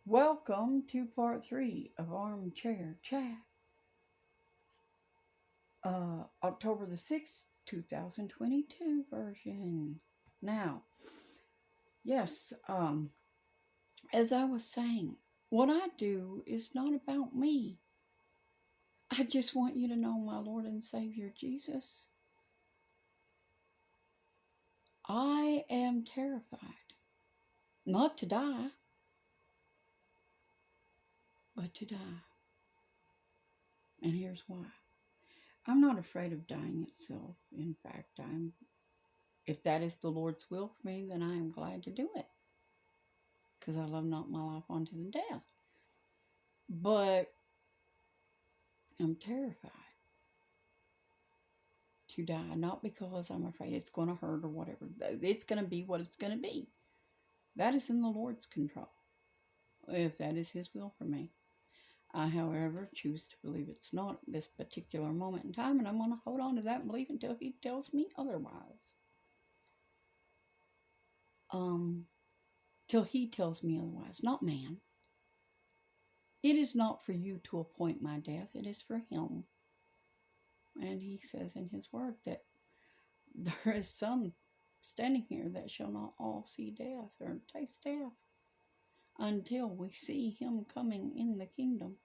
Welcome to part 3 of Armchair Chat, October the 6th, 2022 version. Now, yes, as I was saying, what I do is not about me. I just want you to know, my Lord and Savior Jesus, I am terrified, not to die, but to die. And here's why. I'm not afraid of dying itself. In fact, if that is the Lord's will for me, then I am glad to do it, because I love not my life unto the death. But I'm terrified to die, not because I'm afraid it's going to hurt or whatever. It's going to be what it's going to be. That is in the Lord's control, if that is His will for me. I, however, choose to believe it's not at this particular moment in time, and I'm going to hold on to that belief until He tells me otherwise. Till He tells me otherwise, not man. It is not for you to appoint my death, it is for Him. And He says in His word that there is some standing here that shall not all see death or taste death until we see Him coming in the kingdom.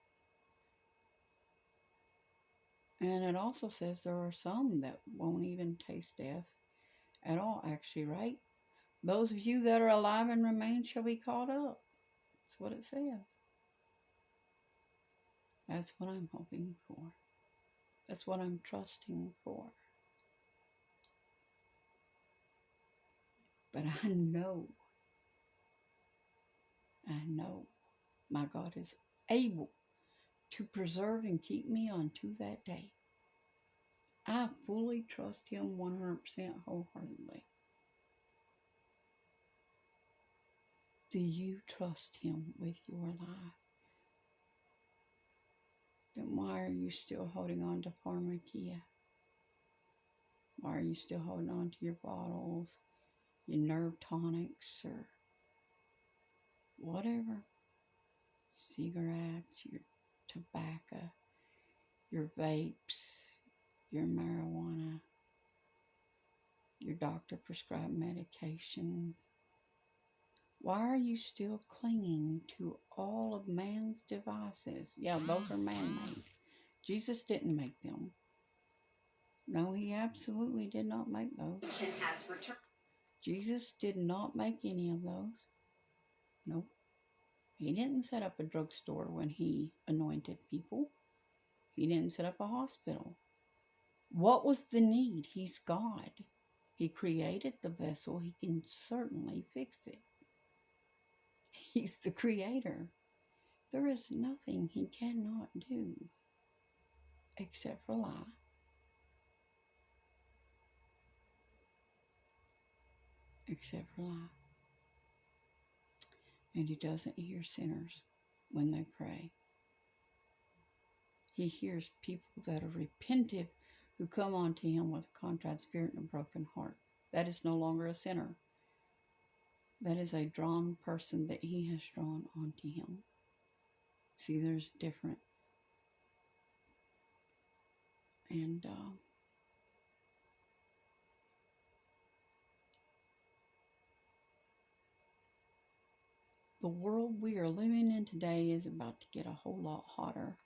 And it also says there are some that won't even taste death at all, actually, right? Those of you that are alive and remain shall be caught up. That's what it says. That's what I'm hoping for. That's what I'm trusting for. But I know my God is able to preserve and keep me unto that day. I fully trust Him 100% wholeheartedly. Do you trust Him with your life? Then why are you still holding on to pharmakia? Why are you still holding on to your bottles, your nerve tonics, or whatever? Cigarettes, your tobacco, your vapes, your marijuana, your doctor prescribed medications. Why are you still clinging to all of man's devices? Yeah, those are man-made. Jesus didn't make them. No, He absolutely did not make those. Jesus did not make any of those. Nope. He didn't set up a drugstore when He anointed people. He didn't set up a hospital. What was the need? He's God. He created the vessel. He can certainly fix it. He's the creator. There is nothing He cannot do except for lie. Except for lie. And He doesn't hear sinners when they pray. He hears people that are repentive, who come unto Him with a contrite spirit and a broken heart. That is no longer a sinner. That is a drawn person that He has drawn onto Him. See, there's a difference. And the world we are living in today is about to get a whole lot hotter.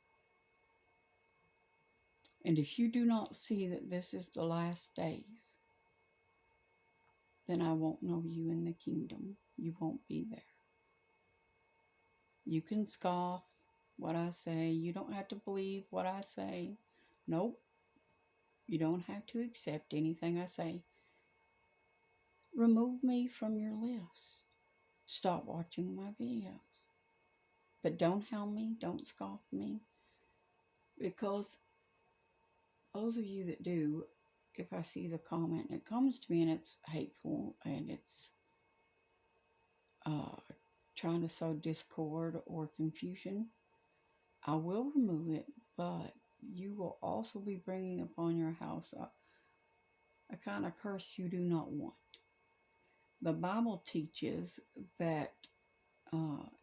And if you do not see that this is the last days, then I won't know you in the kingdom. You won't be there. You can scoff what I say. You don't have to believe what I say. Nope. You don't have to accept anything I say. Remove me from your list. Stop watching my videos. But don't hound me. Don't scoff me. Because those of you that do, if I see the comment, it comes to me and it's hateful and it's trying to sow discord or confusion, I will remove it, but you will also be bringing upon your house a kind of curse you do not want. The Bible teaches that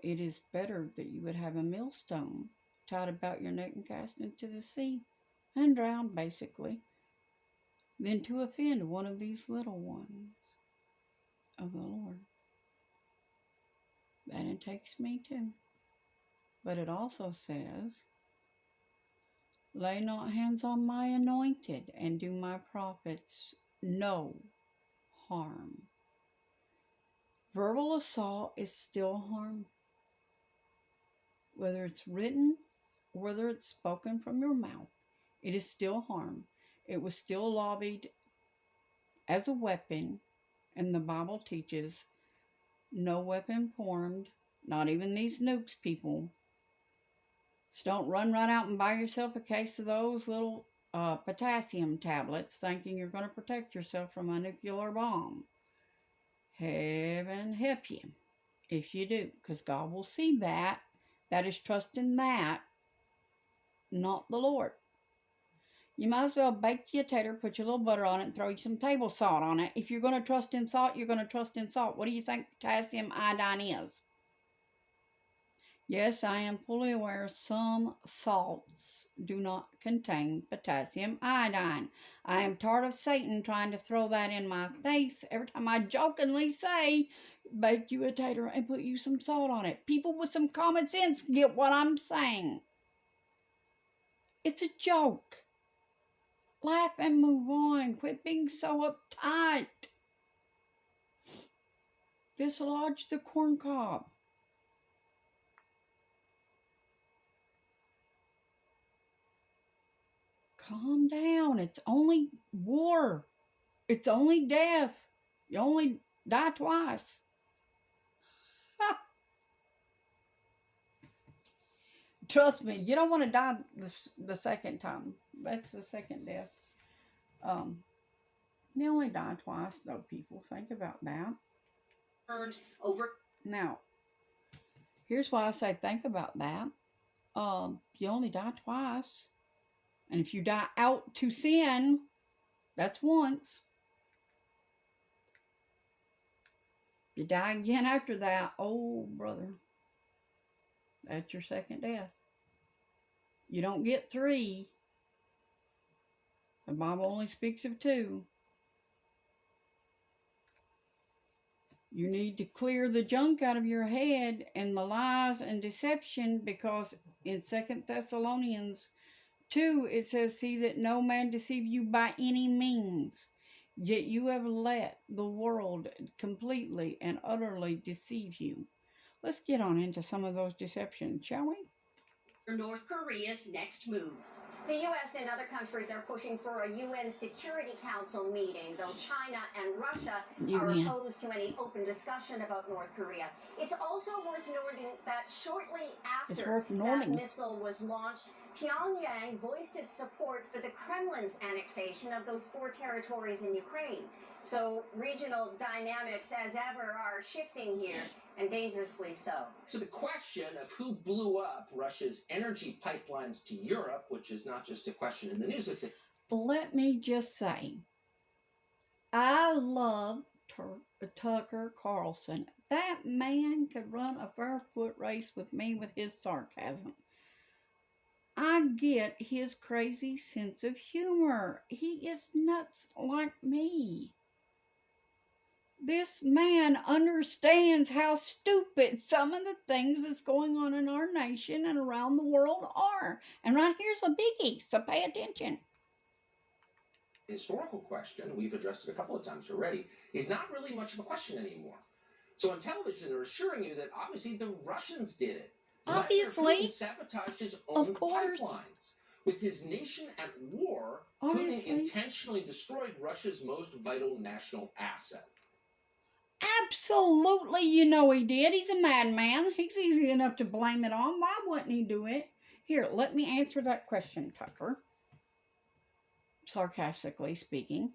It is better that you would have a millstone tied about your neck and cast into the sea and drowned, basically, than to offend one of these little ones of the Lord. That it takes me too. But it also says, lay not hands on my anointed and do my prophets no harm. Verbal assault is still harm. Whether it's written or whether it's spoken from your mouth, it is still harm. It was still lobbied as a weapon, and the Bible teaches no weapon formed, not even these nukes, people. So don't run right out and buy yourself a case of those little potassium tablets thinking you're going to protect yourself from a nuclear bomb. Heaven help you if you do, because God will see that. That is trusting that, not the Lord. You might as well bake you a tater, put your little butter on it, and throw you some table salt on it. If you're going to trust in salt, you're going to trust in salt. What do you think potassium iodine is? Yes, I am fully aware some salts do not contain potassium iodine. I am tired of Satan trying to throw that in my face every time I jokingly say, bake you a tater and put you some salt on it. People with some common sense get what I'm saying. It's a joke. Laugh and move on. Quit being so uptight. Dislodge the corn cob. Calm down. It's only war. It's only death. You only die twice. Trust me, you don't want to die the second time. That's the second death. You only die twice, though, people. Think about that. Now, here's why I say think about that. You only die twice. And if you die out to sin, that's once. You die again after that, oh, brother. That's your second death. You don't get 3. The Bible only speaks of 2. You need to clear the junk out of your head and the lies and deception, because in 2 Thessalonians 2, it says, see that no man deceive you by any means. Yet you have let the world completely and utterly deceive you. Let's get on into some of those deceptions, shall we? North Korea's next move. The U.S. and other countries are pushing for a UN Security Council meeting, though China and Russia are opposed to any open discussion about North Korea. It's also worth noting that shortly after that missile was launched, Pyongyang voiced its support for the Kremlin's annexation of those 4 territories in Ukraine. So regional dynamics, as ever, are shifting here, and dangerously so. So the question of who blew up Russia's energy pipelines to Europe, which is not just a question in the news. Let me just say, I love Tucker Carlson. That man could run a barefoot race with me with his sarcasm. I get his crazy sense of humor. He is nuts like me. This man understands how stupid some of the things that's going on in our nation and around the world are. And right here's a biggie, so pay attention. Historical question, we've addressed it a couple of times already, is not really much of a question anymore. So on television, they're assuring you that obviously the Russians did it. Obviously. Putin sabotaged his own pipelines. With his nation at war, Putin intentionally destroyed Russia's most vital national asset. Absolutely, you know he did. He's a madman. He's easy enough to blame it on. Why wouldn't he do it? Here, let me answer that question, Tucker. Sarcastically speaking.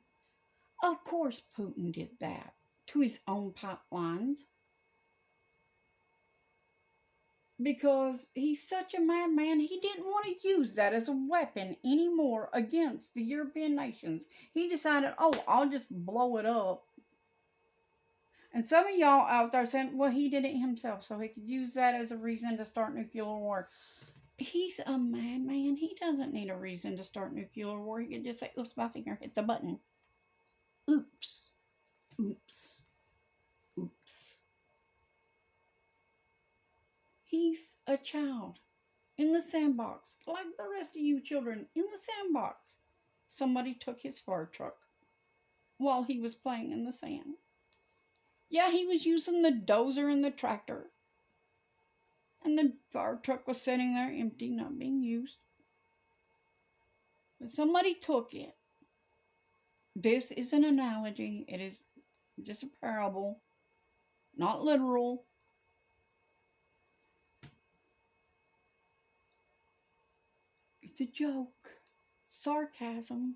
Of course Putin did that to his own pipelines. Because he's such a madman, he didn't want to use that as a weapon anymore against the European nations. He decided, oh, I'll just blow it up. And some of y'all out there saying, well, he did it himself, so he could use that as a reason to start nuclear war. He's a madman. He doesn't need a reason to start nuclear war. He could just say, oops, my finger hit the button. Oops. Oops. Oops. He's a child in the sandbox, like the rest of you children in the sandbox. Somebody took his fire truck while he was playing in the sand. Yeah, he was using the dozer and the tractor. And the fire truck was sitting there empty, not being used. But somebody took it. This is an analogy. It is just a parable, not literal. It's a joke. Sarcasm.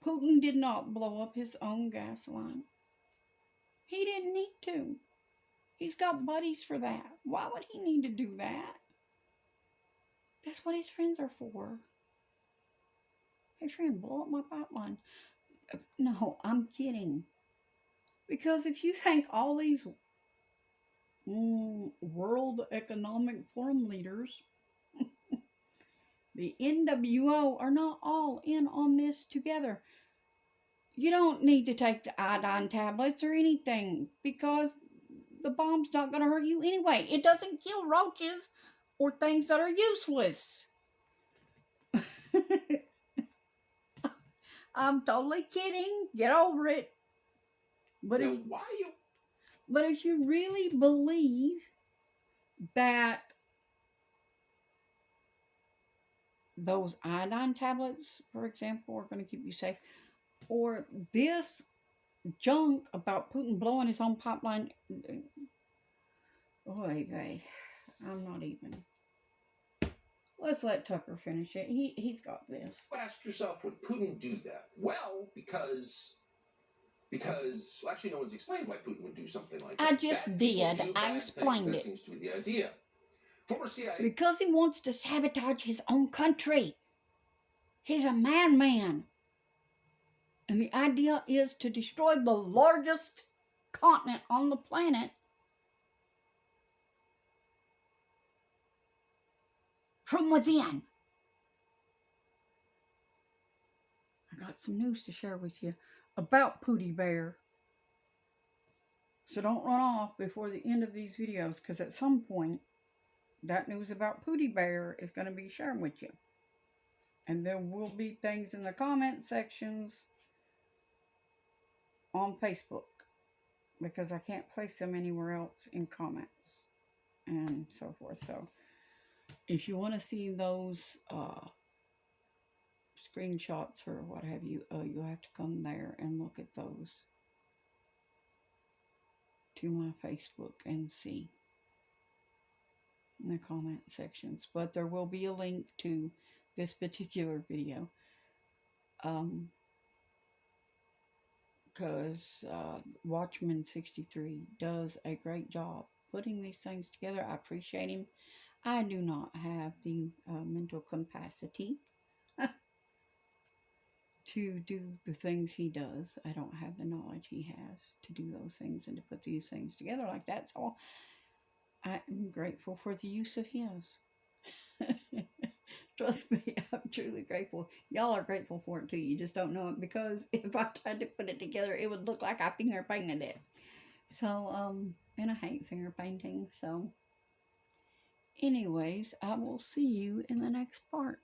Putin did not blow up his own gas line. He didn't need to. He's got buddies for that. Why would he need to do that? That's what his friends are for. Hey, friend, blow up my pipeline. No, I'm kidding. Because if you think all these World Economic Forum leaders, the NWO, are not all in on this together, you don't need to take the iodine tablets or anything, because the bomb's not going to hurt you anyway. It doesn't kill roaches or things that are useless. I'm totally kidding. Get over it. But if you really believe that those iodine tablets, for example, are going to keep you safe, or this junk about Putin blowing his own pipeline, I'm not even. Let's let Tucker finish it. He's got this. Ask yourself, would Putin do that? Well, because actually no one's explained why Putin would do something like that. I just did. I explained it. That seems to be the idea. Former CIA. Because he wants to sabotage his own country. He's a madman. And the idea is to destroy the largest continent on the planet from within. I got some news to share with you about Pootie Bear. So don't run off before the end of these videos, because at some point, that news about Pootie Bear is going to be shared with you. And there will be things in the comment sections on Facebook, because I can't place them anywhere else in comments and so forth. So if you want to see those screenshots or what have you, you'll have to come there and look at those to my Facebook and see in the comment sections. But there will be a link to this particular video, because Watchman 63 does a great job putting these things together. I appreciate him. I do not have the mental capacity to do the things he does. I don't have the knowledge he has to do those things and to put these things together like that. So I am grateful for the use of his. Trust me, I'm truly grateful. Y'all are grateful for it too. You just don't know it, because if I tried to put it together, it would look like I finger painted it. So, and I hate finger painting. So, anyways, I will see you in the next part.